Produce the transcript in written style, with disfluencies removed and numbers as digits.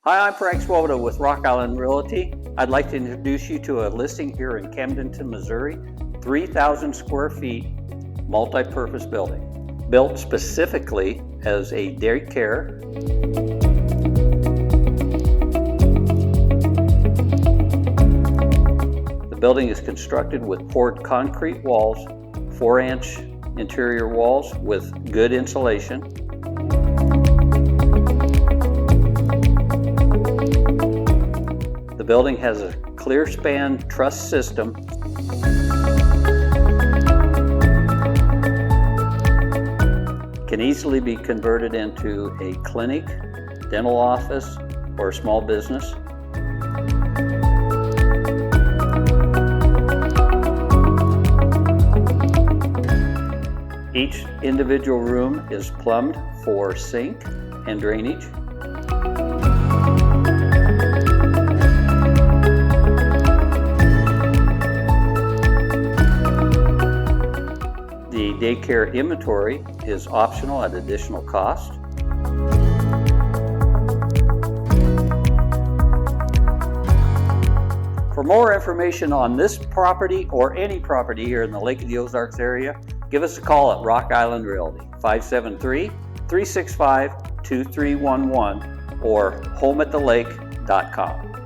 Hi, I'm Frank Swoboda with Rock Island Realty. I'd like to introduce you to a listing here in Camdenton, Missouri, 3,000 square feet, multi-purpose building, built specifically as a daycare. The building is constructed with poured concrete walls, 4-inch interior walls with good insulation. The building has a clear span truss system. Can easily be converted into a clinic, dental office, or a small business. Each individual room is plumbed for sink and drainage. The daycare inventory is optional at additional cost. For more information on this property or any property here in the Lake of the Ozarks area, give us a call at Rock Island Realty, 573-365-2311 or homeatthelake.com.